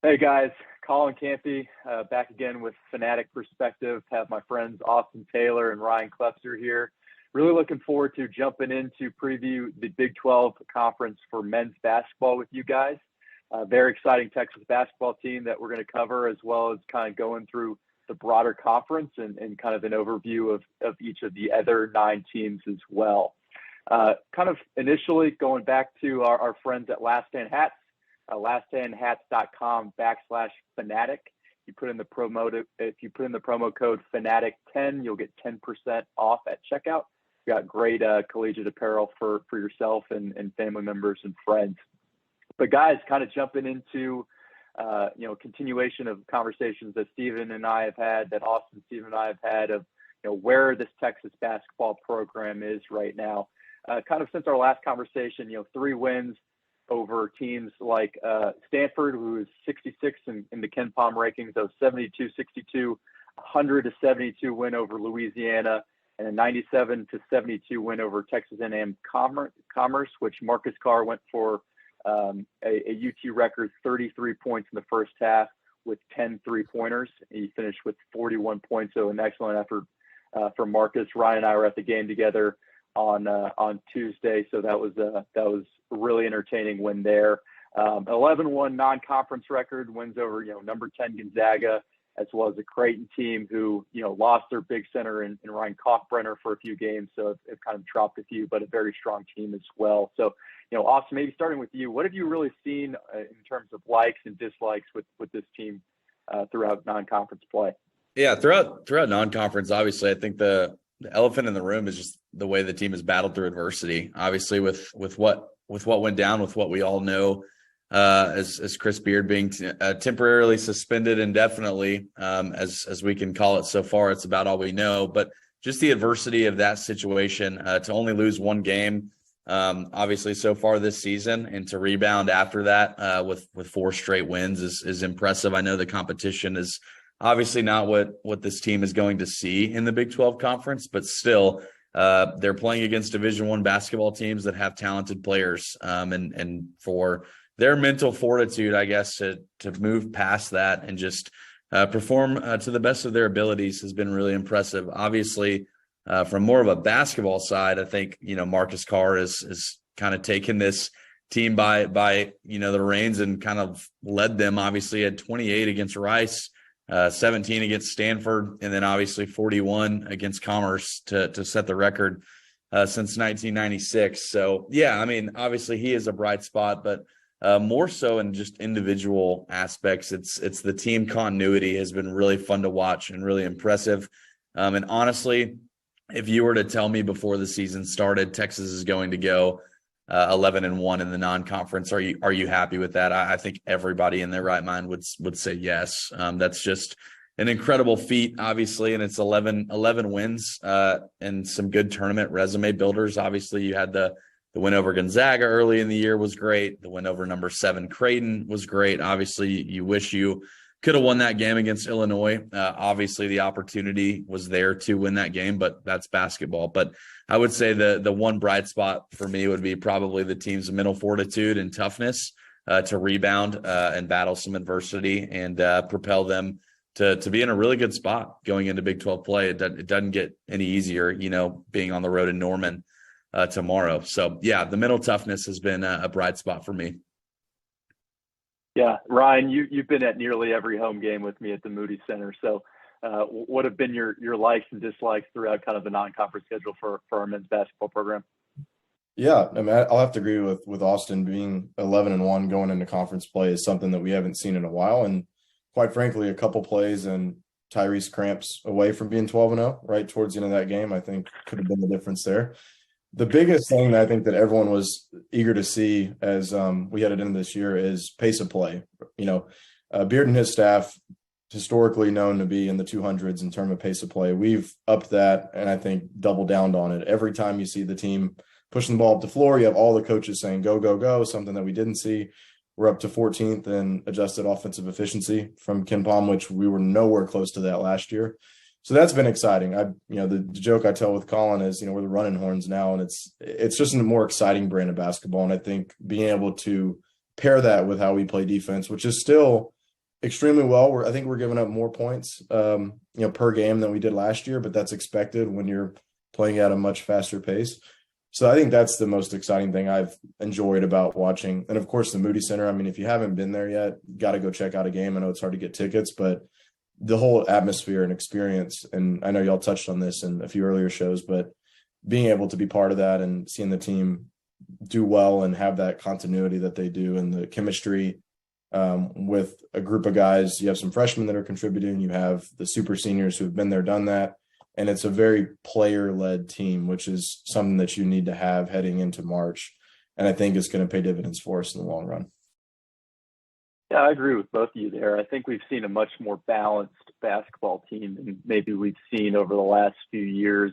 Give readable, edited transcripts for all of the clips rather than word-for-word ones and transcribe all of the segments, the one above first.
Hey guys, Colin Campy, back again with Fanatic Perspective. Have my friends Austin Taylor and Ryan Klepser here. Really looking forward to jumping into preview the Big 12 conference for men's basketball with you guys. Very exciting Texas basketball team that we're going to cover, as well as kind of going through the broader conference and kind of an overview of each of the other 9 teams as well. Kind of initially going back to our friends at Last Stand Hats. laststandhats.com/fanatic. If you put in the promo code fanatic10, you'll get 10% off at checkout. We got great collegiate apparel for yourself and family members and friends. But guys, kind of jumping into continuation of conversations that Steven and I have had, that Austin, Steven and I have had, of where this Texas basketball program is right now. Kind of since our last conversation, 3 wins over teams like Stanford, who is 66 in the Ken Pom rankings, those 72-62, 100-72 win over Louisiana, and a 97-72 win over Texas A&M Commerce, which Marcus Carr went for a UT record 33 points in the first half with 10 three-pointers. He finished with 41 points, so an excellent effort for Marcus. Ryan and I were at the game together on Tuesday, so that was a really entertaining win there. 11-1 non-conference record, wins over number 10 Gonzaga, as well as a Creighton team who lost their big center in Ryan Kalkbrenner for a few games, so it kind of dropped a few, but a very strong team as well. So Austin, maybe starting with you, what have you really seen in terms of likes and dislikes with this team throughout non-conference play? Yeah, throughout non-conference, obviously, I think the elephant in the room is just the way the team has battled through adversity. Obviously, with what went down, with what we all know, as Chris Beard being temporarily suspended indefinitely, as we can call it so far, it's about all we know. But just the adversity of that situation, to only lose one game, obviously so far this season, and to rebound after that with 4 straight wins is impressive. I know the competition is obviously not what this team is going to see in the Big 12 conference, but still, they're playing against Division I basketball teams that have talented players, and for their mental fortitude, I guess, to move past that and just perform to the best of their abilities has been really impressive. Obviously, from more of a basketball side, I think Marcus Carr is kind of taken this team by the reins and kind of led them. Obviously, had 28 against Rice, 17 against Stanford, and then obviously 41 against Commerce to set the record since 1996. So, yeah, I mean, obviously he is a bright spot, but more so in just individual aspects. It's the team continuity has been really fun to watch and really impressive. And honestly, if you were to tell me before the season started, Texas is going to go 11-1 in the non-conference, are you happy with that? I think everybody in their right mind would say yes. That's just an incredible feat, obviously, and it's 11 wins and some good tournament resume builders. Obviously, you had the win over Gonzaga early in the year was great. The win over number 7 Creighton was great. Obviously, you wish you could have won that game against Illinois. Obviously, the opportunity was there to win that game, but that's basketball. But I would say the one bright spot for me would be probably the team's mental fortitude and toughness to rebound and battle some adversity and propel them to be in a really good spot going into Big 12 play. It doesn't get any easier, being on the road in Norman tomorrow. So, yeah, the mental toughness has been a bright spot for me. Yeah, Ryan, you've been at nearly every home game with me at the Moody Center. So what have been your likes and dislikes throughout kind of the non-conference schedule for our men's basketball program? Yeah, I mean, I'll have to agree with Austin. Being 11-1 going into conference play is something that we haven't seen in a while. And quite frankly, a couple plays and Tyrese cramps away from being 12-0 right towards the end of that game, I think could have been the difference there. The biggest thing that I think that everyone was eager to see as we headed into this year is pace of play. Beard and his staff, historically known to be in the 200s in terms of pace of play. We've upped that and I think doubled down on it. Every time you see the team pushing the ball up the floor, you have all the coaches saying, go, go, go, something that we didn't see. We're up to 14th in adjusted offensive efficiency from Ken Pom, which we were nowhere close to that last year. So that's been exciting. The joke I tell with Colin is, we're the running horns now, and it's just a more exciting brand of basketball. And I think being able to pair that with how we play defense, which is still extremely well. I think we're giving up more points, per game than we did last year, but that's expected when you're playing at a much faster pace. So I think that's the most exciting thing I've enjoyed about watching. And of course, the Moody Center. I mean, if you haven't been there yet, got to go check out a game. I know it's hard to get tickets, but the whole atmosphere and experience, and I know y'all touched on this in a few earlier shows, but being able to be part of that and seeing the team do well and have that continuity that they do and the chemistry with a group of guys. You have some freshmen that are contributing. You have the super seniors who have been there, done that. And it's a very player-led team, which is something that you need to have heading into March. And I think it's going to pay dividends for us in the long run. Yeah, I agree with both of you there. I think we've seen a much more balanced basketball team than maybe we've seen over the last few years.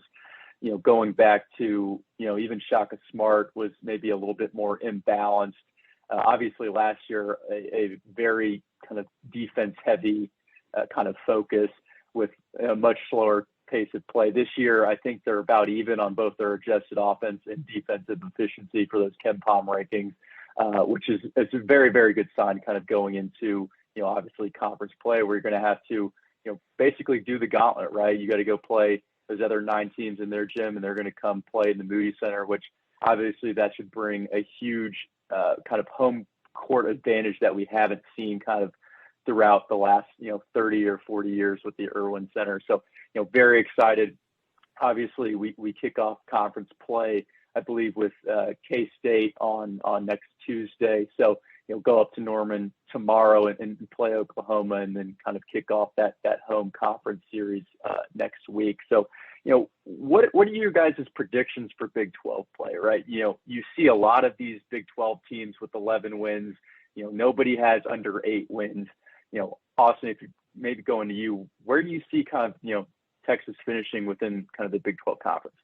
Going back to, even Shaka Smart was maybe a little bit more imbalanced. Obviously, last year, a very kind of defense-heavy kind of focus with a much slower pace of play. This year, I think they're about even on both their adjusted offense and defensive efficiency for those KenPom rankings, which is a very, very good sign kind of going into, obviously conference play where you're going to have to, basically do the gauntlet, right? You got to go play those other 9 teams in their gym, and they're going to come play in the Moody Center, which obviously that should bring a huge kind of home court advantage that we haven't seen kind of throughout the last, 30 or 40 years with the Irwin Center. So, very excited. Obviously, we kick off conference play, I believe, with K-State on next Tuesday. So, go up to Norman tomorrow and play Oklahoma, and then kind of kick off that home conference series next week. So, what are your guys' predictions for Big 12 play, right? You see a lot of these Big 12 teams with 11 wins. Nobody has under 8 wins. Austin, if you maybe going to you, where do you see kind of, Texas finishing within kind of the Big 12 conference?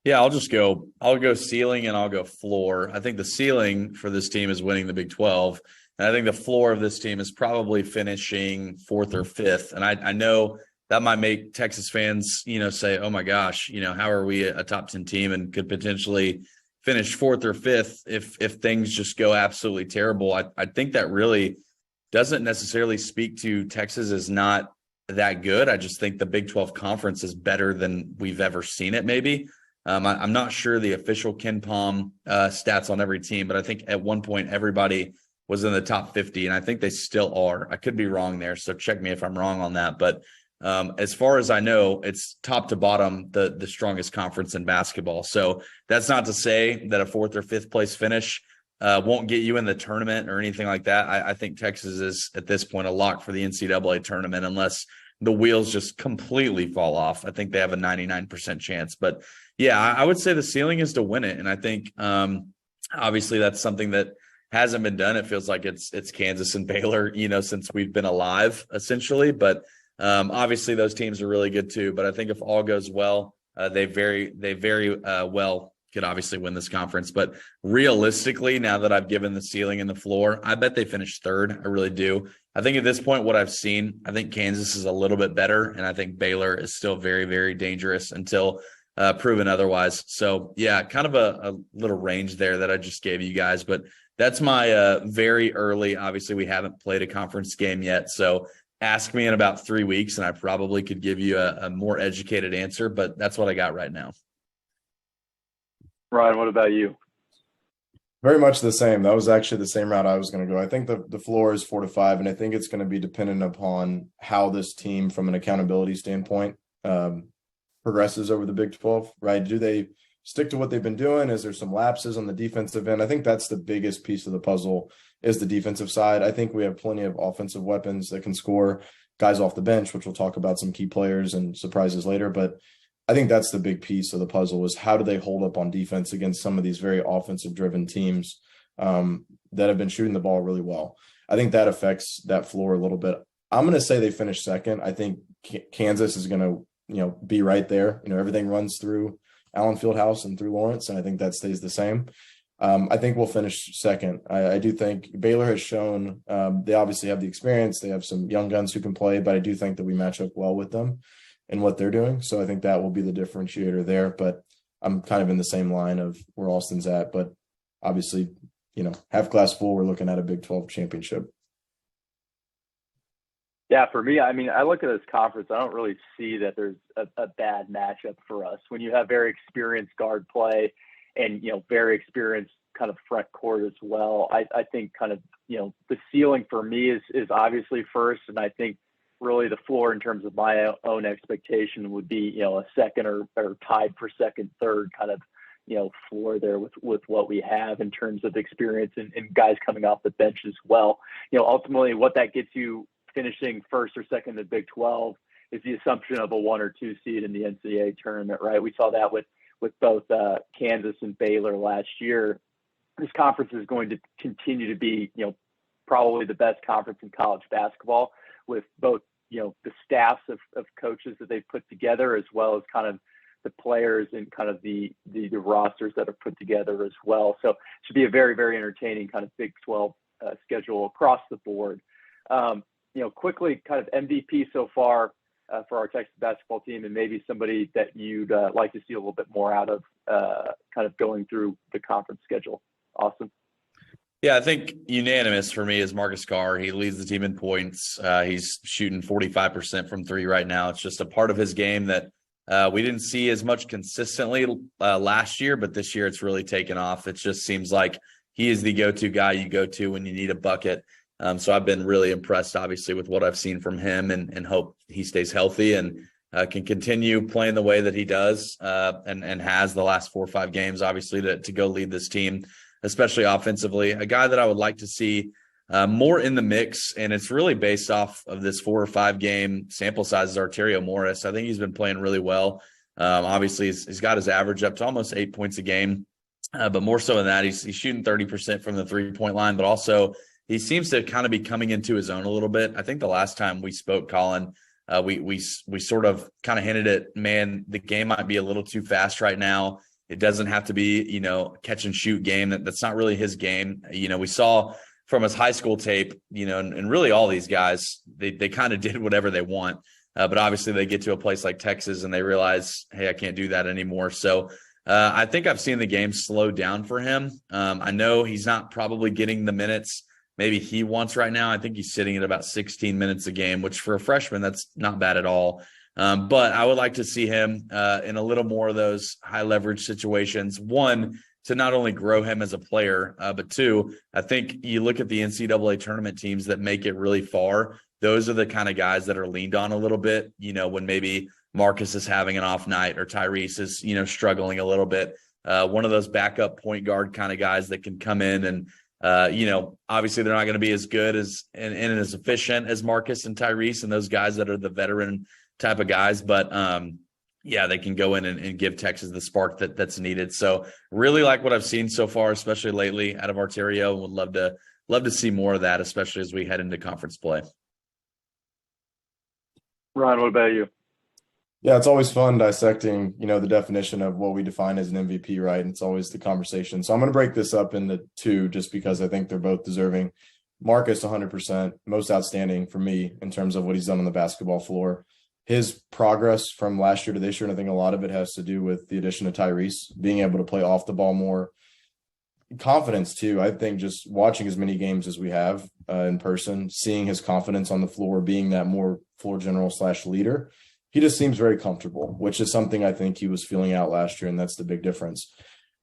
Yeah, I'll go ceiling and I'll go floor. I think the ceiling for this team is winning the Big 12. And I think the floor of this team is probably finishing 4th or 5th. And I know that might make Texas fans, say, oh my gosh, how are we a top 10 team and could potentially finish 4th or 5th if things just go absolutely terrible. I think that really doesn't necessarily speak to Texas as not that good. I just think the Big 12 conference is better than we've ever seen it maybe. I'm not sure the official KenPom stats on every team, but I think at one point everybody was in the top 50, and I think they still are. I could be wrong there, so check me if I'm wrong on that. But as far as I know, it's top to bottom the strongest conference in basketball. So that's not to say that a 4th or 5th place finish won't get you in the tournament or anything like that. I think Texas is at this point a lock for the NCAA tournament unless the wheels just completely fall off. I think they have a 99% chance. But yeah, I would say the ceiling is to win it. And I think obviously that's something that hasn't been done. It feels like it's Kansas and Baylor, since we've been alive essentially. But obviously those teams are really good too. But I think if all goes well, they very well could obviously win this conference. But realistically, now that I've given the ceiling and the floor, I bet they finish 3rd. I really do. I think at this point, what I've seen, I think Kansas is a little bit better, and I think Baylor is still very, very dangerous until proven otherwise. So yeah, kind of a little range there that I just gave you guys, but that's my very early. Obviously, we haven't played a conference game yet, so ask me in about 3 weeks, and I probably could give you a more educated answer. But that's what I got right now. Ryan, what about you? Very much the same. That was actually the same route I was going to go. I think the floor is 4 to 5, and I think it's going to be dependent upon how this team, from an accountability standpoint, progresses over the Big 12, right? Do they stick to what they've been doing? Is there some lapses on the defensive end? I think that's the biggest piece of the puzzle is the defensive side. I think we have plenty of offensive weapons that can score, guys off the bench, which we'll talk about some key players and surprises later. But I think that's the big piece of the puzzle is how do they hold up on defense against some of these very offensive-driven teams that have been shooting the ball really well. I think that affects that floor a little bit. I'm going to say they finish 2nd. I think Kansas is going to, be right there. Everything runs through Allen Fieldhouse and through Lawrence, and I think that stays the same. I think we'll finish 2nd. I do think Baylor has shown they obviously have the experience. They have some young guns who can play, but I do think that we match up well with them and what they're doing. So I think that will be the differentiator there. But I'm kind of in the same line of where Austin's at. But obviously, half glass full, we're looking at a Big 12 championship. Yeah, for me, I mean, I look at this conference, I don't really see that there's a bad matchup for us. When you have very experienced guard play and, very experienced kind of front court as well, I think kind of, the ceiling for me is obviously first. And I think really the floor in terms of my own expectation would be, a second or tied for second, third kind of, floor there with what we have in terms of experience and guys coming off the bench as well. Ultimately what that gets you finishing first or second in the Big 12 is the assumption of a 1 or 2 seed in the NCAA tournament, right? We saw that with both Kansas and Baylor last year. This conference is going to continue to be, probably the best conference in college basketball, with both, the staffs of coaches that they've put together, as well as kind of the players and kind of the rosters that are put together as well. So it should be a very, very entertaining kind of Big 12 schedule across the board. Quickly, kind of MVP so far for our Texas basketball team, and maybe somebody that you'd like to see a little bit more out of kind of going through the conference schedule. Austin? Yeah, I think unanimous for me is Marcus Carr. He leads the team in points. He's shooting 45% from three right now. It's just a part of his game that we didn't see as much consistently last year, but this year it's really taken off. It just seems like he is the go-to guy you go to when you need a bucket. So I've been really impressed, obviously, with what I've seen from him, and hope he stays healthy and can continue playing the way that he does and has the last 4 or 5 games, obviously, to go lead this team, especially offensively. A guy that I would like to see more in the mix, and it's really based off of this 4 or 5 game sample size, is Arterio Morris. I think he's been playing really well. Obviously, he's got his average up to almost 8 points a game, but more so than that, he's shooting 30% from the 3-point line, but also he seems to kind of be coming into his own a little bit. I think the last time we spoke, Colin, we sort of kind of hinted at, man, the game might be a little too fast right now. It doesn't have to be, catch and shoot game. That's not really his game. We saw from his high school tape, and really all these guys, they kind of did whatever they want. But obviously they get to a place like Texas and they realize, hey, I can't do that anymore. So I think I've seen the game slow down for him. I know he's not probably getting the minutes maybe he wants right now. I think he's sitting at about 16 minutes a game, which for a freshman, that's not bad at all. But I would like to see him in a little more of those high leverage situations. One, to not only grow him as a player, but two, I think you look at the NCAA tournament teams that make it really far. Those are the kind of guys that are leaned on a little bit, when maybe Marcus is having an off night or Tyrese is, struggling a little bit. One of those backup point guard kind of guys that can come in and, obviously they're not going to be as good as and as efficient as Marcus and Tyrese and those guys that are the veteran type of guys. But, they can go in and give Texas the spark that's needed. So really like what I've seen so far, especially lately out of Arterio. Would love to see more of that, especially as we head into conference play. Ron, what about you? Yeah, it's always fun dissecting, the definition of what we define as an MVP, right? And it's always the conversation. So I'm going to break this up into 2 just because I think they're both deserving. Marcus, 100%, most outstanding for me in terms of what he's done on the basketball floor. His progress from last year to this year, and I think a lot of it has to do with the addition of Tyrese, being able to play off the ball more. Confidence, too. I think just watching as many games as we have in person, seeing his confidence on the floor, being that more floor general / leader, he just seems very comfortable, which is something I think he was feeling out last year, and that's the big difference.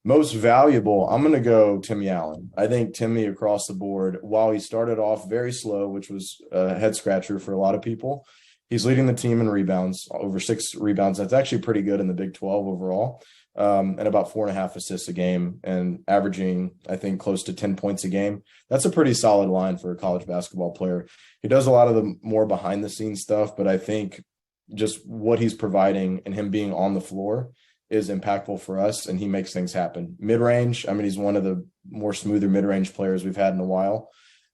Most valuable, I'm going to go Timmy Allen. I think Timmy across the board, while he started off very slow, which was a head scratcher for a lot of people, he's leading the team in rebounds, over 6 rebounds. That's actually pretty good in the Big 12 overall, and about 4.5 assists a game and averaging, I think, close to 10 points a game. That's a pretty solid line for a college basketball player. He does a lot of the more behind the scenes stuff, but I think just what he's providing and him being on the floor is impactful for us, and he makes things happen. Mid-range, he's one of the more smoother mid-range players we've had in a while.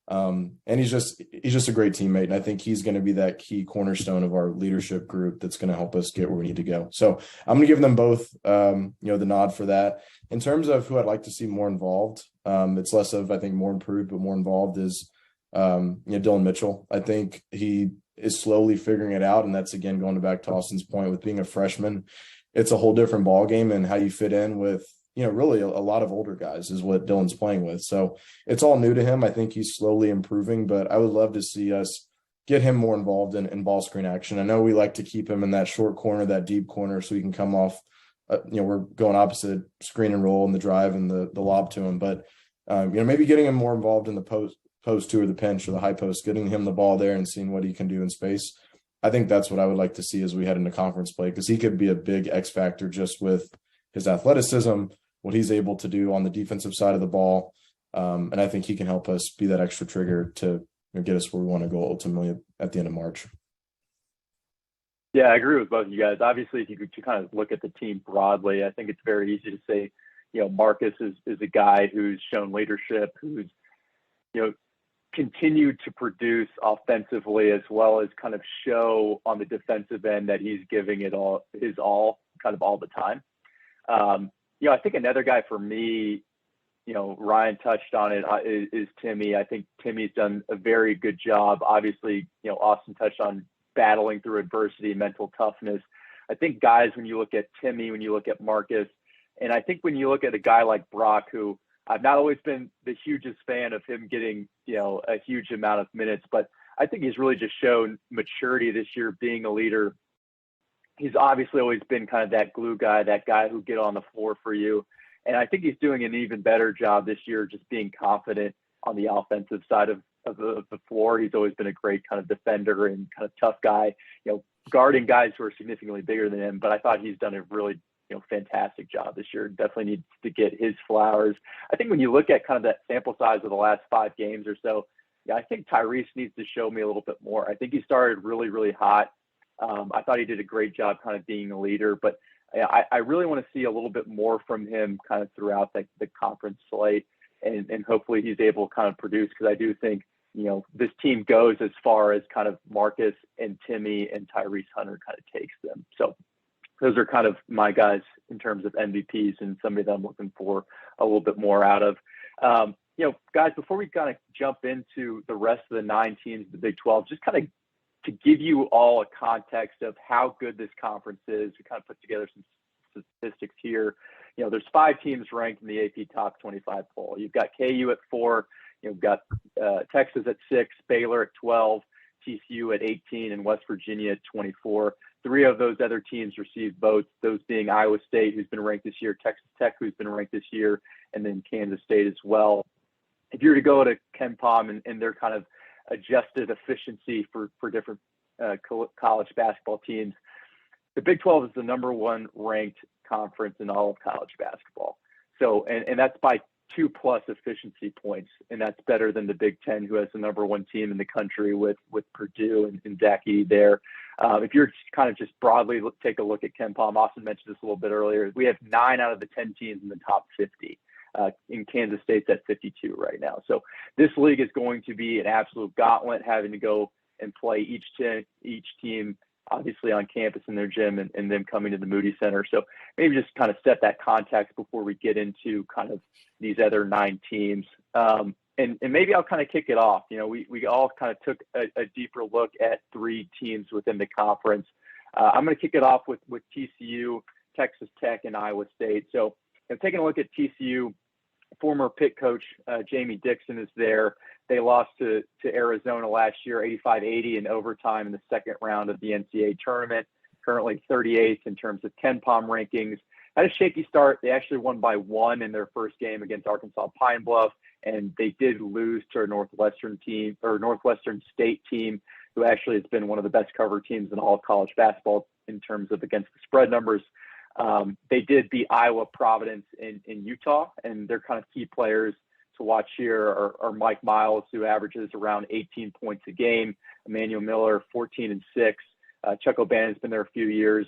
And he's just a great teammate. And I think he's going to be that key cornerstone of our leadership group that's going to help us get where we need to go. So I'm going to give them both, the nod for that. In terms of who I'd like to see more involved, it's less of, I think, more improved, but more involved is, Dylan Mitchell. I think he is slowly figuring it out. And that's, again, going back to Austin's point with being a freshman, it's a whole different ball game, and how you fit in with, really a lot of older guys is what Dylan's playing with. So it's all new to him. I think he's slowly improving, but I would love to see us get him more involved in ball screen action. I know we like to keep him in that short corner, that deep corner, so he can come off. We're going opposite screen and roll and the drive and the lob to him, but maybe getting him more involved in the post two or the pinch or the high post, getting him the ball there and seeing what he can do in space. I think that's what I would like to see as we head into conference play, because he could be a big X factor just with his athleticism, what he's able to do on the defensive side of the ball. And I think he can help us be that extra trigger to get us where we want to go ultimately at the end of March. Yeah, I agree with both of you guys. Obviously, if you could kind of look at the team broadly, I think it's very easy to say, Marcus is a guy who's shown leadership, who's, continued to produce offensively, as well as kind of show on the defensive end that he's giving it all kind of all the time. I think another guy for me, Ryan touched on it, is Timmy. I think Timmy's done a very good job. Obviously, Austin touched on battling through adversity, mental toughness. I think guys, when you look at Timmy, when you look at Marcus, and I think when you look at a guy like Brock, who I've not always been the hugest fan of him getting, a huge amount of minutes, but I think he's really just shown maturity this year, being a leader. He's obviously always been kind of that glue guy, that guy who get on the floor for you. And I think he's doing an even better job this year, just being confident on the offensive side of the floor. He's always been a great kind of defender and kind of tough guy, guarding guys who are significantly bigger than him. But I thought he's done a really, fantastic job this year. Definitely needs to get his flowers. I think when you look at kind of that sample size of the last 5 games or so, I think Tyrese needs to show me a little bit more. I think he started really, really hot. I thought he did a great job kind of being a leader, but I really want to see a little bit more from him kind of throughout the conference slate, and hopefully he's able to kind of produce, because I do think, this team goes as far as kind of Marcus and Timmy and Tyrese Hunter kind of takes them. So those are kind of my guys in terms of MVPs and somebody that I'm looking for a little bit more out of. Guys, before we kind of jump into the rest of the 9 teams of the Big 12, just kind of to give you all a context of how good this conference is, we kind of put together some statistics here. There's 5 teams ranked in the AP Top 25 poll. You've got KU at 4, you've got Texas at 6, Baylor at 12, TCU at 18, and West Virginia at 24. 3 of those other teams received votes, those being Iowa State, who's been ranked this year, Texas Tech, who's been ranked this year, and then Kansas State as well. If you were to go to KenPom and their kind of adjusted efficiency for different college basketball teams, the Big 12 is the number 1 ranked conference in all of college basketball. So, and that's by 2+ efficiency points, and that's better than the Big 10, who has the number 1 team in the country with Purdue and Zach Edey there. If you're kind of just broadly take a look at KenPom, Austin mentioned this a little bit earlier, we have 9 out of the 10 teams in the top 50. In Kansas State's at 52 right now. So this league is going to be an absolute gauntlet, having to go and play each team obviously on campus in their gym, and them coming to the Moody Center. So maybe just kind of set that context before we get into kind of these other 9 teams. And maybe I'll kind of kick it off. We all kind of took a deeper look at 3 teams within the conference. I'm going to kick it off with TCU, Texas Tech, and Iowa State. So taking a look at TCU, former Pitt coach Jamie Dixon is there. They lost to Arizona last year, 85-80 in overtime in the second round of the NCAA tournament, currently 38th in terms of KenPom rankings. Had a shaky start. They actually won by 1 in their first game against Arkansas Pine Bluff, and they did lose to a Northwestern State team, who actually has been one of the best cover teams in all of college basketball in terms of against the spread numbers. They did beat Iowa, Providence, in Utah, and their kind of key players to watch here are Mike Miles, who averages around 18 points a game, Emmanuel Miller, 14 and 6. Chuck O'Bannon's been there a few years.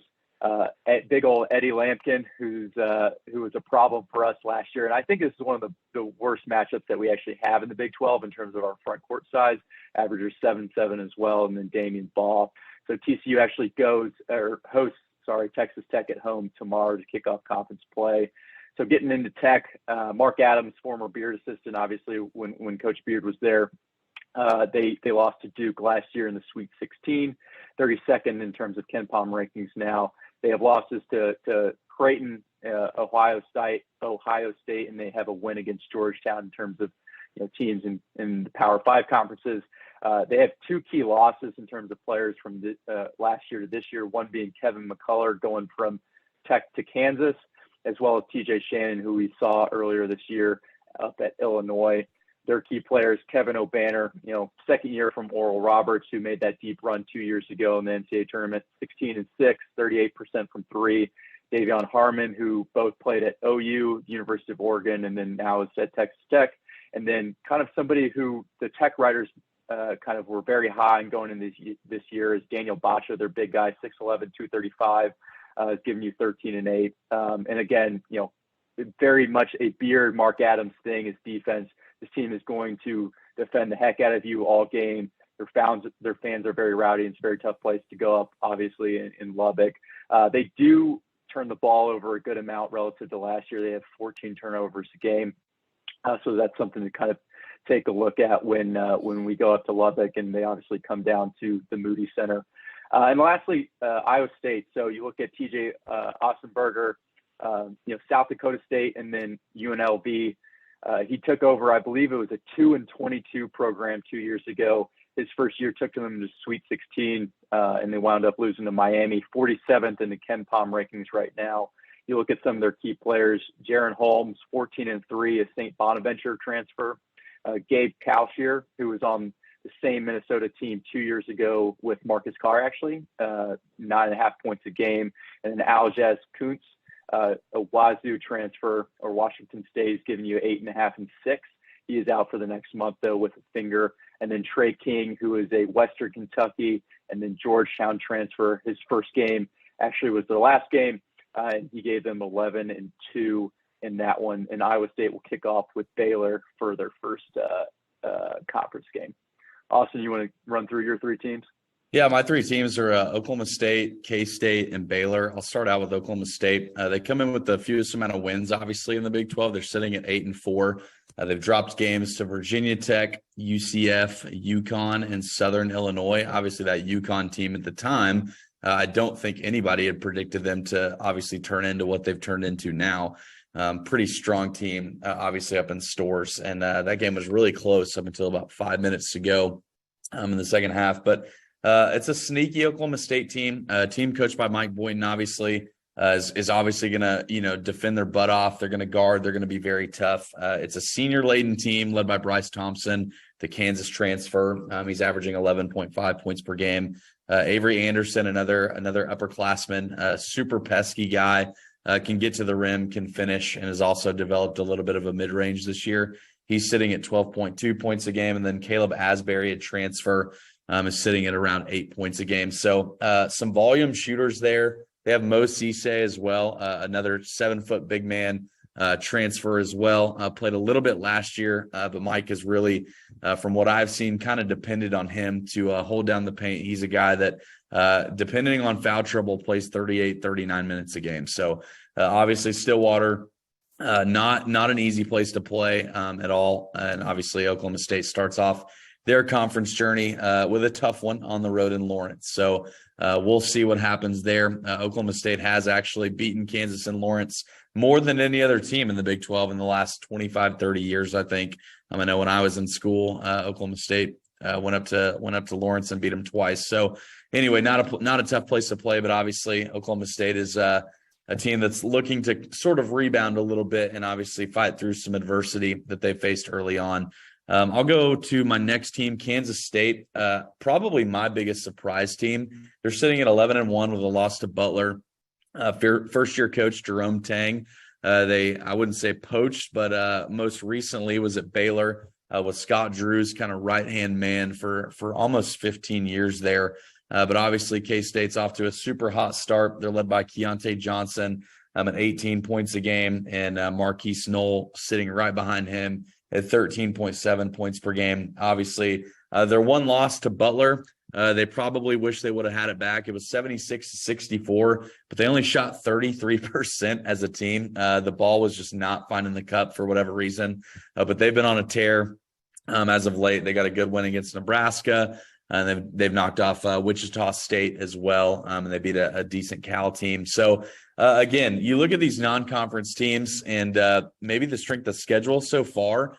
Big old Eddie Lampkin, who was a problem for us last year. And I think this is one of the worst matchups that we actually have in the Big 12 in terms of our front court size, averages 7-7 as well, and then Damian Ball. So TCU actually hosts Texas Tech at home tomorrow to kick off conference play. So getting into Tech, Mark Adams, former Beard assistant, obviously when Coach Beard was there, they lost to Duke last year in the Sweet 16, 32nd in terms of KenPom rankings now. They have losses to Creighton, Ohio State, and they have a win against Georgetown in terms of teams in the Power 5 conferences. They have two key losses in terms of players from last year to this year, one being Kevin McCullough going from Tech to Kansas, as well as TJ Shannon, who we saw earlier this year up at Illinois. Their key players, Kevin O'Banner, second year from Oral Roberts, who made that deep run 2 years ago in the NCAA tournament, 16-6, 38% from three. Davion Harmon, who both played at OU, University of Oregon, and then now is at Texas Tech. And then kind of somebody who the Tech writers kind of were very high and going in this year is Daniel Bacha, their big guy, 6'11", 235, is giving you 13 and 8. And again, very much a Beard, Mark Adams thing is defense. This team is going to defend the heck out of you all game. Their fans are very rowdy. It's a very tough place to go up, obviously, in Lubbock. They do turn the ball over a good amount relative to last year. They have 14 turnovers a game. So that's something to kind of take a look at when we go up to Lubbock, and they obviously come down to the Moody Center. And lastly, Iowa State. So you look at TJ Ossenberger, South Dakota State, and then UNLV. He took over, I believe it was a 2-22 program 2 years ago. His first year took them to Sweet 16, and they wound up losing to Miami, 47th in the Ken Pom rankings right now. You look at some of their key players, Jaron Holmes, 14-3, a St. Bonaventure transfer. Gabe Kalshier, who was on the same Minnesota team 2 years ago with Marcus Carr, actually, 9.5 points a game. And then Aljaz Kuntz, a Wazoo transfer, or Washington State, is giving you 8.5 and 6. He is out for the next month, though, with a finger. And then Trey King, who is a Western Kentucky and then Georgetown transfer. His first game actually was their last game, and he gave them 11 and 2 in that one. And Iowa State will kick off with Baylor for their first conference game. Austin, you want to run through your three teams? Yeah, my three teams are Oklahoma State, K-State, and Baylor. I'll start out with Oklahoma State. They come in with the fewest amount of wins, obviously, in the Big 12. They're sitting at 8-4. They've dropped games to Virginia Tech, UCF, UConn, and Southern Illinois. Obviously, that UConn team at the time, I don't think anybody had predicted them to obviously turn into what they've turned into now. Pretty strong team, obviously, up in Stores. And that game was really close up until about 5 minutes to go in the second half. But it's a sneaky Oklahoma State team, team coached by Mike Boynton, obviously, is obviously going to, defend their butt off. They're going to guard. They're going to be very tough. It's a senior-laden team led by Bryce Thompson, the Kansas transfer. He's averaging 11.5 points per game. Avery Anderson, another upperclassman, super pesky guy, can get to the rim, can finish, and has also developed a little bit of a mid-range this year. He's sitting at 12.2 points a game. And then Caleb Asbury, a transfer, is sitting at around 8 points a game. So some volume shooters there. They have Mo Cisse as well, another 7-foot big man transfer as well. Played a little bit last year, but Mike is really, from what I've seen, kind of depended on him to hold down the paint. He's a guy that, depending on foul trouble, plays 38, 39 minutes a game. So obviously Stillwater, not an easy place to play at all. And obviously Oklahoma State starts off their conference journey with a tough one on the road in Lawrence. So we'll see what happens there. Oklahoma State has actually beaten Kansas and Lawrence more than any other team in the Big 12 in the last 25, 30 years, I think. I know when I was in school, Oklahoma State went up to Lawrence and beat them twice. So anyway, not a tough place to play, but obviously Oklahoma State is a team that's looking to sort of rebound a little bit and obviously fight through some adversity that they faced early on. I'll go to my next team, Kansas State, probably my biggest surprise team. They're sitting at 11-1 with a loss to Butler. First-year coach Jerome Tang. I wouldn't say poached, but most recently was at Baylor with Scott Drew's kind of right-hand man for almost 15 years there. But obviously K-State's off to a super hot start. They're led by Keontae Johnson at 18 points a game, and Marquise Knoll sitting right behind him at 13.7 points per game. Obviously, their one loss to Butler, they probably wish they would have had it back. It was 76-64, but they only shot 33% as a team. The ball was just not finding the cup for whatever reason, but they've been on a tear as of late. They got a good win against Nebraska, and they've knocked off Wichita State as well, and they beat a decent Cal team. So, again, you look at these non-conference teams and maybe the strength of schedule so far.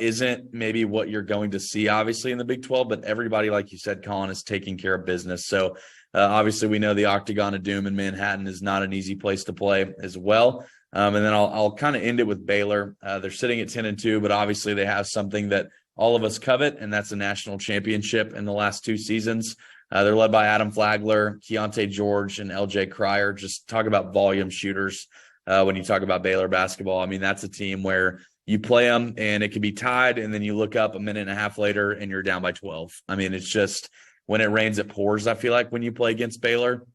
isn't maybe what you're going to see, obviously, in the Big 12, but everybody, like you said, Colin, is taking care of business. So obviously we know the Octagon of Doom in Manhattan is not an easy place to play as well. And then I'll kind of end it with Baylor. They're sitting at 10-2, but obviously they have something that all of us covet, and that's a national championship in the last 2 seasons. They're led by Adam Flagler, Keontae George, and LJ Cryer. Just talk about volume shooters when you talk about Baylor basketball. I mean, that's a team where you play them and it could be tied, and then you look up a minute and a half later and you're down by 12. I mean, it's just when it rains, it pours, I feel like, when you play against Baylor.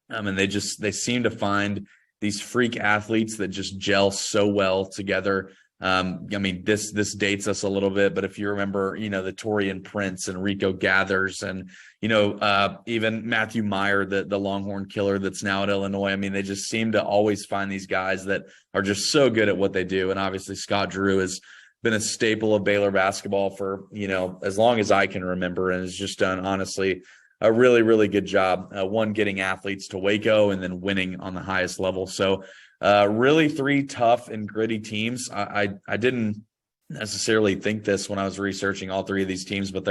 And they seem to find these freak athletes that just gel so well together. I mean, this dates us a little bit, but if you remember, the Torian Prince and Rico Gathers and, even Matthew Meyer, the Longhorn killer that's now at Illinois. I mean, they just seem to always find these guys that are just so good at what they do. And obviously Scott Drew has been a staple of Baylor basketball for, as long as I can remember, and has just done, honestly, a really, really good job. One, getting athletes to Waco, and then winning on the highest level. So really 3 tough and gritty teams. I didn't necessarily think this when I was researching all 3 of these teams, but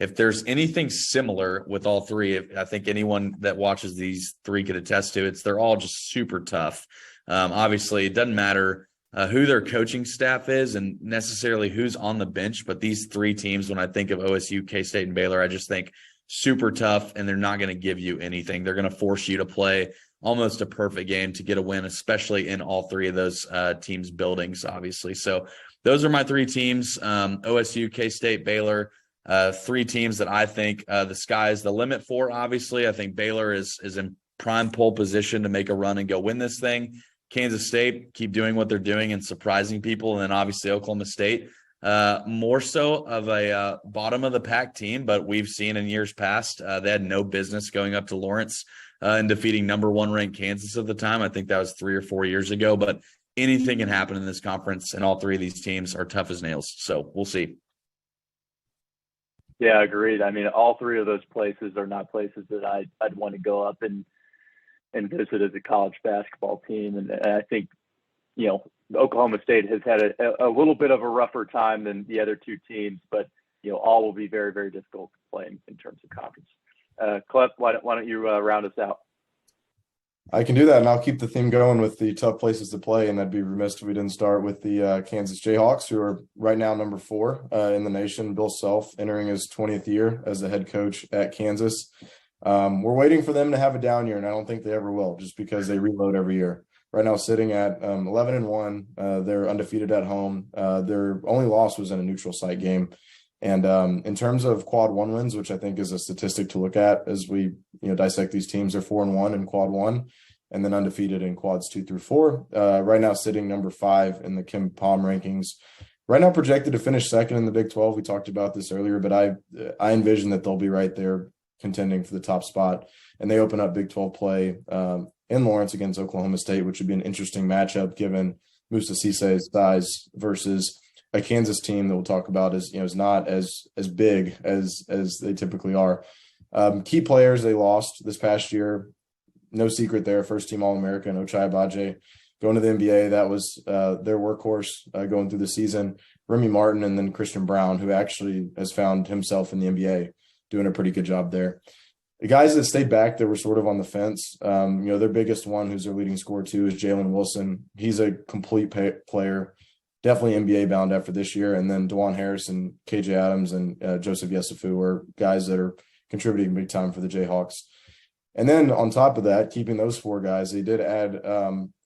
if there's anything similar with all 3, I think anyone that watches these 3 could attest to, they're all just super tough. Obviously, it doesn't matter who their coaching staff is and necessarily who's on the bench, but these 3 teams, when I think of OSU, K-State, and Baylor, I just think super tough, and they're not going to give you anything. They're going to force you to play almost a perfect game to get a win, especially in all 3 of those teams' buildings, obviously. So those are my 3 teams, OSU, K-State, Baylor, 3 teams that I think the sky is the limit for. Obviously, I think Baylor is in prime pole position to make a run and go win this thing. Kansas State, keep doing what they're doing and surprising people. And then obviously Oklahoma State, more so of a bottom of the pack team, but we've seen in years past they had no business going up to Lawrence and defeating number 1 ranked Kansas at the time. I think that was 3 or 4 years ago, but anything can happen in this conference, and all 3 of these teams are tough as nails. So we'll see. Yeah, agreed. I mean, all 3 of those places are not places that I'd want to go up and visit as a college basketball team. And I think, Oklahoma State has had a little bit of a rougher time than the other 2 teams, but, all will be very, very difficult to play in terms of conference. Clef, why don't you round us out? I can do that, and I'll keep the theme going with the tough places to play, and I'd be remiss if we didn't start with the Kansas Jayhawks, who are right now number 4 in the nation. Bill Self entering his 20th year as the head coach at Kansas. We're waiting for them to have a down year, and I don't think they ever will, just because they reload every year. Right now, sitting at 11-1, they're undefeated at home. Their only loss was in a neutral site game. And in terms of quad 1 wins, which I think is a statistic to look at as we dissect these teams, they're 4-1 in quad 1, and then undefeated in quads 2 through 4. Right now, sitting number 5 in the Kim Palm rankings. Right now, projected to finish 2nd in the Big 12. We talked about this earlier, but I envision that they'll be right there contending for the top spot. And they open up Big 12 play in Lawrence against Oklahoma State, which would be an interesting matchup given Musa Cisse's size versus a Kansas team that we'll talk about is not as big as they typically are. Key players they lost this past year, no secret there. First team All-American Ochai Agbaji going to the NBA. That was their workhorse going through the season. Remy Martin, and then Christian Brown, who actually has found himself in the NBA, doing a pretty good job there. The guys that stayed back that were sort of on the fence, their biggest one, who's their leading scorer too, is Jalen Wilson. He's a complete player. Definitely NBA bound after this year. And then DeJuan Harris and KJ Adams and Joseph Yesufu are guys that are contributing big time for the Jayhawks. And then on top of that, keeping those 4 guys, they did add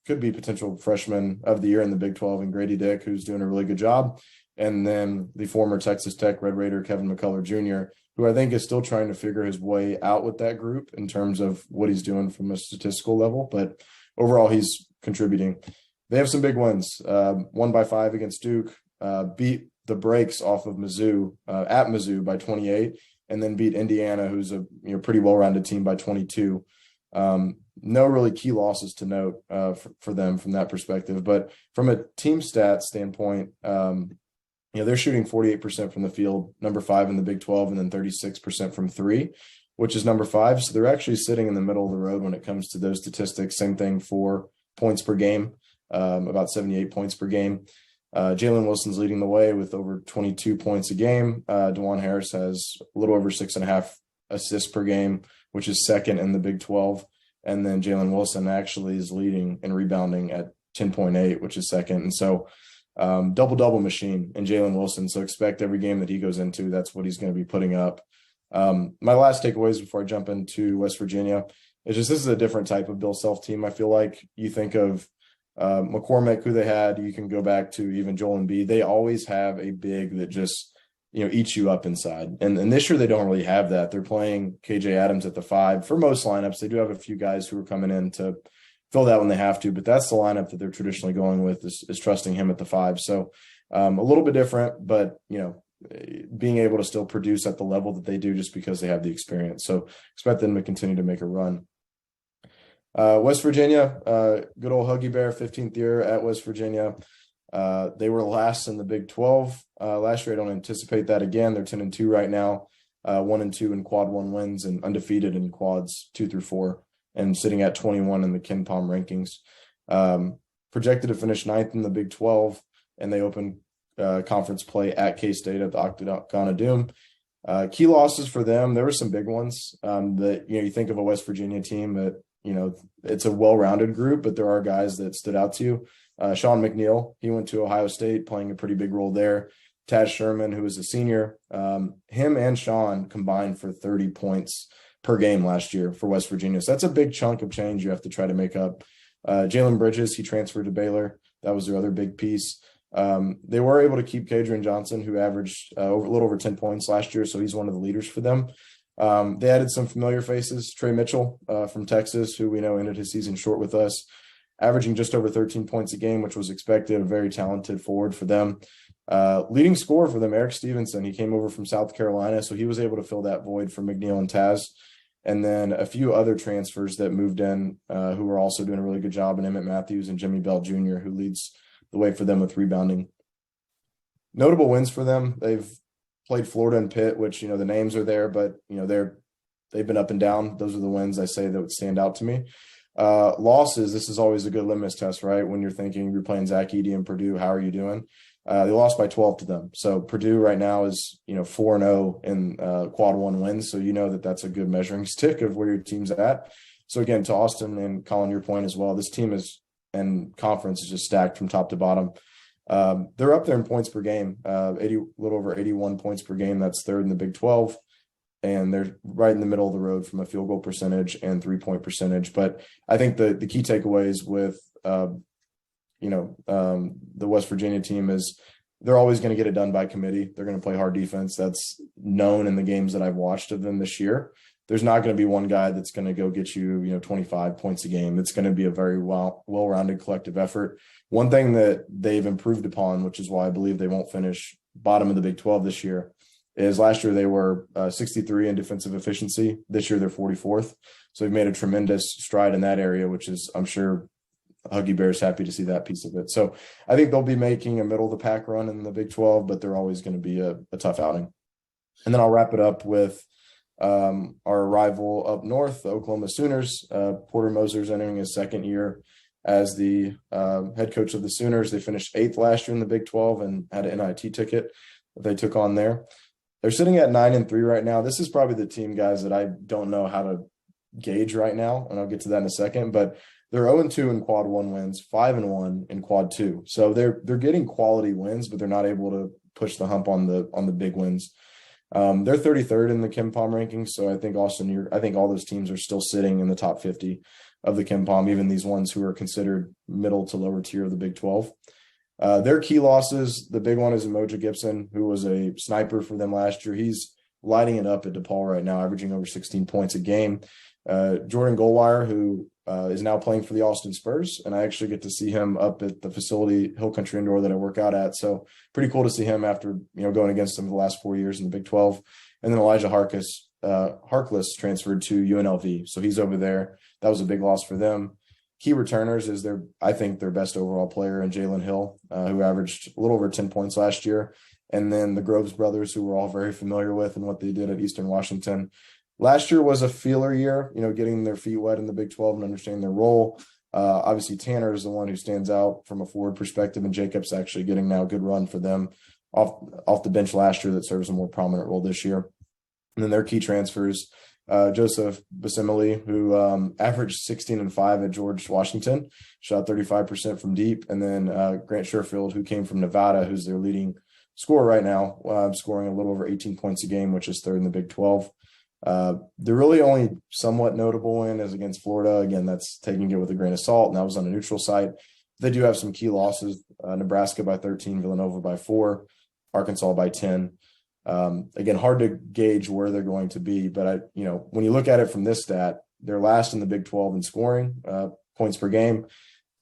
could be potential freshman of the year in the Big 12 and Grady Dick, who's doing a really good job. And then the former Texas Tech Red Raider, Kevin McCullough Jr., who I think is still trying to figure his way out with that group in terms of what he's doing from a statistical level. But overall, he's contributing. They have some big wins. Won by 5 against Duke, beat the brakes off of Mizzou at Mizzou by 28, and then beat Indiana, who's a pretty well-rounded team, by 22. No really key losses to note for them from that perspective. But from a team stats standpoint, they're shooting 48% from the field, number 5 in the Big 12, and then 36% from 3, which is number 5. So they're actually sitting in the middle of the road when it comes to those statistics. Same thing for points per game. About 78 points per game. Jalen Wilson's leading the way with over 22 points a game. DeJuan Harris has a little over 6.5 assists per game, which is second in the Big 12. And then Jalen Wilson actually is leading in rebounding at 10.8, which is second. And so double-double machine in Jalen Wilson. So expect every game that he goes into, that's what he's going to be putting up. My last takeaways before I jump into West Virginia is just this is a different type of Bill Self team. I feel like you think of McCormick, who they had, you can go back to even Joel Embiid. They always have a big that just, eats you up inside. And this year they don't really have that. They're playing KJ Adams at the 5 for most lineups. They do have a few guys who are coming in to fill that when they have to, but that's the lineup that they're traditionally going with is trusting him at the 5. So a little bit different, but, being able to still produce at the level that they do just because they have the experience. So expect them to continue to make a run. West Virginia, good old Huggy Bear, 15th year at West Virginia. They were last in the Big 12 last year. I don't anticipate that again. They're 10-2 right now, 1-2 in quad 1 wins and undefeated in quads 2 through 4, and sitting at 21 in the Ken Palm rankings. Projected to finish 9th in the Big 12, and they open conference play at K-State at the Octagon of Doom. Key losses for them, there were some big ones that, you think of a West Virginia team that, it's a well-rounded group, but there are guys that stood out to you. Sean McNeil, he went to Ohio State, playing a pretty big role there. Taz Sherman, who was a senior, him and Sean combined for 30 points per game last year for West Virginia. So that's a big chunk of change you have to try to make up. Jalen Bridges, he transferred to Baylor. That was their other big piece. They were able to keep Kadrian Johnson, who averaged a little over 10 points last year, so he's one of the leaders for them. They added some familiar faces. Trey Mitchell from Texas, who we know ended his season short with us, averaging just over 13 points a game, which was expected, a very talented forward for them. Leading scorer for them, Eric Stevenson, he came over from South Carolina, so he was able to fill that void for McNeil and Taz. And then a few other transfers that moved in who were also doing a really good job, and Emmett Matthews and Jimmy Bell Jr., who leads the way for them with rebounding. Notable wins for them. They've played Florida and Pitt, which, the names are there, but, they've been up and down. Those are the wins I say that would stand out to me. Losses, this is always a good litmus test, right? When you're thinking you're playing Zach Edey and Purdue, how are you doing? They lost by 12 to them. So Purdue right now is, 4-0 in quad 1 wins. So that's a good measuring stick of where your team's at. So again, to Austin and Colin, your point as well, this team is and conference is just stacked from top to bottom. They're up there in points per game, a little over 81 points per game. That's third in the Big 12. And they're right in the middle of the road from a field goal percentage and 3-point percentage. But I think the key takeaways with, the West Virginia team is they're always going to get it done by committee. They're going to play hard defense. That's known in the games that I've watched of them this year. There's not going to be one guy that's going to go get you, 25 points a game. It's going to be a very well-rounded collective effort. One thing that they've improved upon, which is why I believe they won't finish bottom of the Big 12 this year, is last year they were 63 in defensive efficiency. This year they're 44th. So they've made a tremendous stride in that area, which is, I'm sure, Huggy Bear's happy to see that piece of it. So I think they'll be making a middle-of-the-pack run in the Big 12, but they're always going to be a tough outing. And then I'll wrap it up with our rival up north, the Oklahoma Sooners. Porter Moser's entering his second year as the head coach of the Sooners. They finished 8th last year in the Big 12 and had an NIT ticket that they took on there. They're sitting at 9-3 right now. This is probably the team, guys, that I don't know how to gauge right now, and I'll get to that in a second. But they're 0-2 in quad 1 wins, 5-1 in quad 2. So they're getting quality wins, but they're not able to push the hump on the big wins. They're 33rd in the Ken Palm rankings. So I think, Austin, I think all those teams are still sitting in the top 50 of the Ken Palm, even these ones who are considered middle to lower tier of the Big 12. Their key losses, the big one is Emoja Gibson, who was a sniper for them last year. He's lighting it up at DePaul right now, averaging over 16 points a game. Jordan Goldwire, who is now playing for the Austin Spurs, and I actually get to see him up at the facility, Hill Country Indoor, that I work out at. So pretty cool to see him after going against him the last 4 years in the Big 12. And then Elijah Harkless transferred to UNLV, so he's over there. That was a big loss for them. Key returners is I think their best overall player in Jalen Hill, who averaged a little over 10 points last year. And then the Groves brothers, who we're all very familiar with and what they did at Eastern Washington. Last year was a feeler year, getting their feet wet in the Big 12 and understanding their role. Obviously, Tanner is the one who stands out from a forward perspective, and Jacob's actually getting now a good run for them off the bench last year that serves a more prominent role this year. And then their key transfers, Joseph Basimile, who averaged 16 and 5 at George Washington, shot 35% from deep. And then Grant Sherfield, who came from Nevada, who's their leading scorer right now, scoring a little over 18 points a game, which is third in the Big 12. The really only somewhat notable win is against Florida. Again, that's taking it with a grain of salt, and that was on a neutral site. They do have some key losses: Nebraska by 13, Villanova by 4, Arkansas by 10. Again, hard to gauge where they're going to be, but when you look at it from this stat, they're last in the Big 12 in scoring, points per game.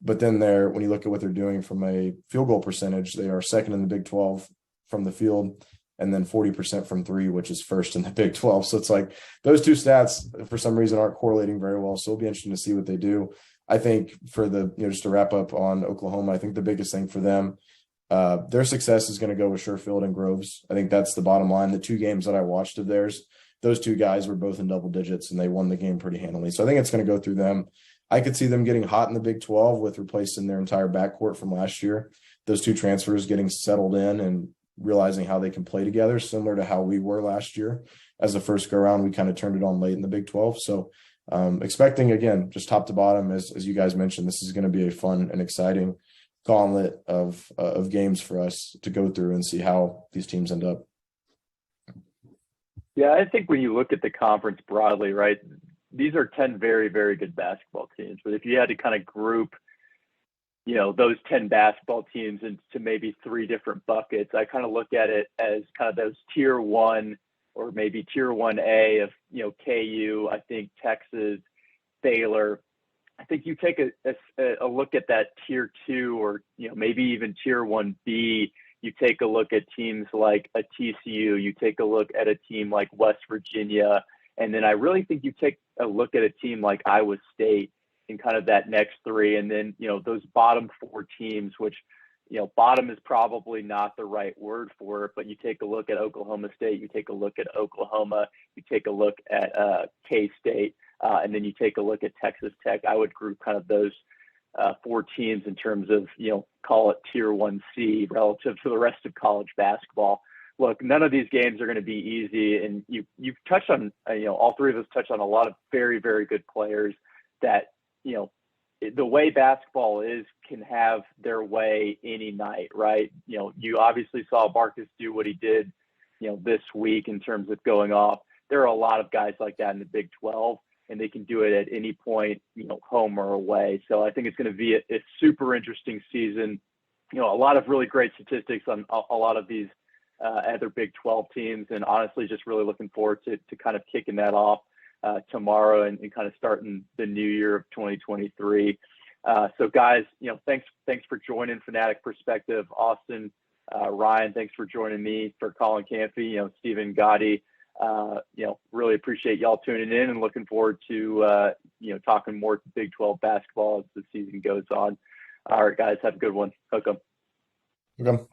But then when you look at what they're doing from a field goal percentage, they are second in the Big 12 from the field, and then 40% from three, which is first in the Big 12. So it's like those two stats, for some reason, aren't correlating very well. So it'll be interesting to see what they do. I think for just to wrap up on Oklahoma, I think the biggest thing for them, their success is going to go with Sherfield and Groves. I think that's the bottom line. The two games that I watched of theirs, those two guys were both in double digits, and they won the game pretty handily. So I think it's going to go through them. I could see them getting hot in the Big 12 with replacing their entire backcourt from last year. Those two transfers getting settled in and realizing how they can play together, similar to how we were last year. As a first go around, we kind of turned it on late in the Big 12. So expecting, again, just top to bottom, as you guys mentioned, this is going to be a fun and exciting gauntlet of games for us to go through and see how these teams end up. Yeah, I think when you look at the conference broadly, right, these are 10 very, very good basketball teams. But if you had to kind of group, those 10 basketball teams into maybe three different buckets, I kind of look at it as kind of those tier one or maybe tier 1A of, KU, I think Texas, Baylor. I think you take a look at that tier two or, maybe even tier 1B. You take a look at teams like a TCU, you take a look at a team like West Virginia, and then I really think you take a look at a team like Iowa State in kind of that next three. And then, those bottom four teams, which, bottom is probably not the right word for it, but you take a look at Oklahoma State, you take a look at Oklahoma, you take a look at K-State, and then you take a look at Texas Tech. I would group kind of those four teams in terms of, call it tier 1C relative to the rest of college basketball. Look, none of these games are going to be easy. And you've touched on, all three of us touched on a lot of very, very good players that, the way basketball is can have their way any night, right? You obviously saw Marcus do what he did, this week in terms of going off. There are a lot of guys like that in the Big 12, and they can do it at any point, home or away. So I think it's going to be a super interesting season. A lot of really great statistics on a lot of these other Big 12 teams, and honestly, just really looking forward to kind of kicking that off tomorrow and kind of starting the new year of 2023. So guys, thanks for joining Fanatic Perspective. Austin, Ryan, thanks for joining me. For Colin Campy, Stephen Gotti, really appreciate y'all tuning in and looking forward to, talking more Big 12 basketball as the season goes on. All right, guys, have a good one. Hook 'em. Okay.